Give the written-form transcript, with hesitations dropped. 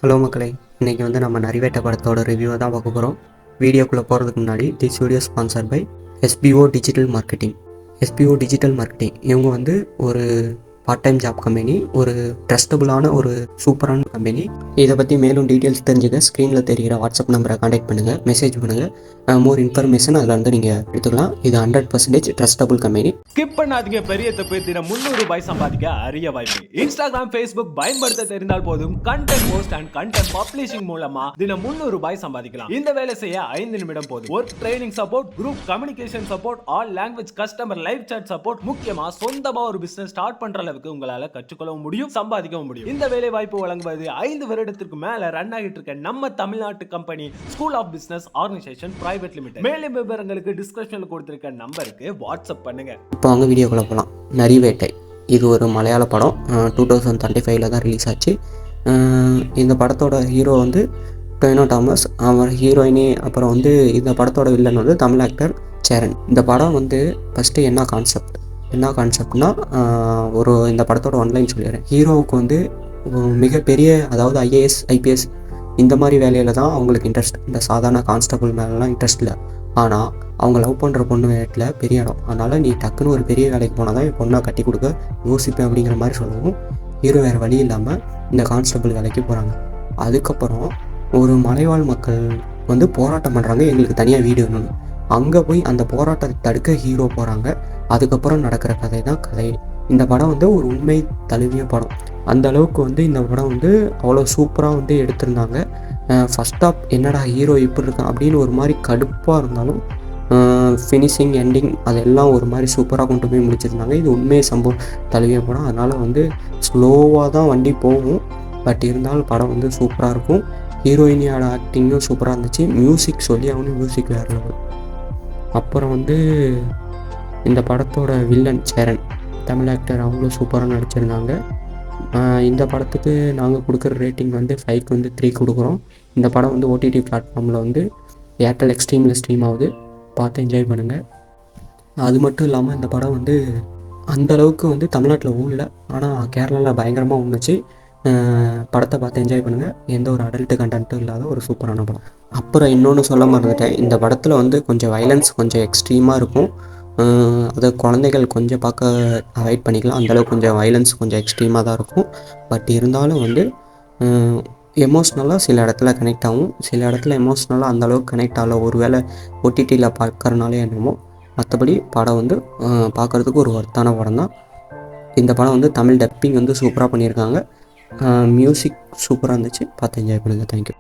Hello மக்களே, இன்றைக்கி வந்து நம்ம நரிவேட்ட படத்தோட ரிவ்யூவை தான் பார்க்க போகிறோம். வீடியோக்குள்ளே போகிறதுக்கு முன்னாடி this video sponsor by SPO digital marketing. SPO digital marketing இவங்க வந்து ஒரு பார்ட் டைம் ஜாப் கம்பெனி, ஒரு ட்ரஸ்டபுளான ஒரு சூப்பரான கம்பெனி. இதை பற்றி மேலும் டீட்டெயில்ஸ் தெரிஞ்சுக்க ஸ்க்ரீனில் தெரிகிற வாட்ஸ்அப் நம்பரை கான்டாக்ட் பண்ணுங்கள், மெசேஜ் பண்ணுங்கள். மோர் இன்ஃபர்மேஷன் அதில் வந்து நீங்கள் எடுத்துக்கலாம். இது 100% ட்ரஸ்டபுள் கம்பெனி. ஸ்கிப் பண்ணாதீங்க. பெரிய தப்பு. தினம் 300 ரூபாய் சம்பாதிக்க அரிய வாய்ப்பு. இன்ஸ்டாகிராம், ஃபேஸ்புக் பயன்படுத்த தெரிந்தால் போதும். Content post and content publishing மூலமா தினம் 300 ரூபாய் சம்பாதிக்கலாம். இந்த வேலை செய்ய 5 நிமிடம் போதும். Work training support, group communication support, all language customer live chat support. முக்கியமா சொந்தமா ஒரு பிசினஸ் ஸ்டார்ட் பண்ற அளவுக்கு உங்களால கற்றுக்கொள்ளவும் முடியும், சம்பாதிக்கவும் முடியும். இந்த வேலை வாய்ப்பு வழங்குவது 5 வருடத்திற்கு மேல ரன் ஆகிட்டு இருக்க நம்ம தமிழ்நாட்டு company school of business organisation private limited. மேலும் விவரங்களுக்கு டிஸ்கிரிப்ஷன்ல கொடுத்திருக்க நம்பருக்கு வாட்ஸ்அப் பண்ணுங்க. இப்போ அவங்க வீடியோக்குள்ளே போகலாம். நரிவேட்டை இது ஒரு மலையாள படம். 2025 தான் ரிலீஸ் ஆச்சு. இந்த படத்தோட ஹீரோ வந்து டொவினோ தாமஸ், அவர் ஹீரோயினி. அப்புறம் வந்து இந்த படத்தோட வில்லன் வந்து தமிழ் ஆக்டர் சேரன். இந்த படம் வந்து ஃபஸ்ட்டு என்ன கான்செப்ட்னா இந்த படத்தோட ஒன்லைன் சொல்லிடுறேன். ஹீரோவுக்கு வந்து மிகப்பெரிய, அதாவது ஐஏஎஸ் ஐபிஎஸ் இந்த மாதிரி வேலையில் தான் அவங்களுக்கு இன்ட்ரெஸ்ட். இந்த சாதாரண கான்ஸ்டபிள் மேலாம் இன்ட்ரெஸ்ட் இல்லை. ஆனால் அவங்க லவ் பண்ணுற பொண்ணு வீட்டில் பெரிய இடம், அதனால் நீ டக்குன்னு ஒரு பெரிய வேலைக்கு போனால் தான் என் பொண்ணை கட்டி கொடுக்க யோசிப்பேன் அப்படிங்கிற மாதிரி சொல்லவும் ஹீரோ வேறு வழி இல்லாமல் இந்த கான்ஸ்டபிள் வேலைக்கு போகிறாங்க. அதுக்கப்புறம் ஒரு மலைவாழ் மக்கள் வந்து போராட்டம் பண்ணுறாங்க, எங்களுக்கு தனியாக வீடு வேணும்னு. அங்கே போய் அந்த போராட்டத்தை தடுக்க ஹீரோ போகிறாங்க. அதுக்கப்புறம் நடக்கிற கதை தான் கதை. இந்த படம் வந்து ஒரு உண்மை தழுவிய படம். அந்த அளவுக்கு வந்து இந்த படம் வந்து அவ்வளோ சூப்பராக வந்து எடுத்திருந்தாங்க. ஃபஸ்ட் ஆஃப் என்னடா ஹீரோ இப்படி இருக்கான் அப்படின்னு ஒரு மாதிரி கடுப்பாக இருந்தாலும் ஃபினிஷிங் எண்டிங் அதெல்லாம் ஒரு மாதிரி சூப்பராக கொண்டு போய் முடிச்சிருந்தாங்க. இது உண்மையை சம்பவம் தழுவிய படம். அதனால் வந்து ஸ்லோவாக தான் வண்டி போகும், பட் இருந்தாலும் படம் வந்து சூப்பராக இருக்கும். ஹீரோயினியோட ஆக்டிங்கும் சூப்பராக இருந்துச்சு. மியூசிக் சொல்லி அவனு மியூசிக் வேறு லெவல். அப்புறம் வந்து இந்த படத்தோட வில்லன் சேரன், தமிழ் ஆக்டர், அவங்களும் சூப்பராக நடிச்சிருந்தாங்க. இந்த படத்துக்கு நாங்கள் கொடுக்குற ரேட்டிங் வந்து 5க்கு வந்து 3 கொடுக்குறோம். இந்த படம் வந்து ஓடிடி பிளாட்ஃபார்மில் வந்து ஏர்டெல் எக்ஸ்ட்ரீமில் ஸ்ட்ரீம் ஆகுது, பார்த்து என்ஜாய் பண்ணுங்கள். அது மட்டும் இல்லாமல் இந்த படம் வந்து அந்தளவுக்கு வந்து தமிழ்நாட்டில் ஓடல, ஆனால் கேரளாவில் பயங்கரமாக ஓடுச்சு. படத்தை பார்த்து என்ஜாய் பண்ணுங்கள். எந்த ஒரு அடல்ட்டு கண்டென்ட்டும் இல்லாத ஒரு சூப்பரான படம். அப்புறம் இன்னொன்று சொல்ல மறந்துட்டேன், இந்த படத்தில் வந்து கொஞ்சம் வைலன்ஸ் கொஞ்சம் எக்ஸ்ட்ரீமாக இருக்கும். அதை குழந்தைகள் கொஞ்சம் பார்க்க அவாய்ட் பண்ணிக்கலாம். அந்தளவுக்கு கொஞ்சம் வைலன்ஸ் கொஞ்சம் எக்ஸ்ட்ரீமாக தான் இருக்கும். பட் இருந்தாலும் வந்து எமோஷ்னலாக சில இடத்துல கனெக்ட் ஆகும், சில இடத்துல எமோஷ்னலாக அந்தளவுக்கு கனெக்ட் ஆகல. ஒரு வேளை ஓடிடியில் பார்க்கறனாலே என்னமோ. மற்றபடி படம் வந்து பார்க்குறதுக்கு ஒரு ஒர்த்தான படம் தான். இந்த படம் வந்து தமிழ் டப்பிங் வந்து சூப்பராக பண்ணியிருக்காங்க. மியூசிக் சூப்பராக இருந்துச்சு, பார்த்து என்ஜாய் பண்ணுங்கள். தேங்க்யூ.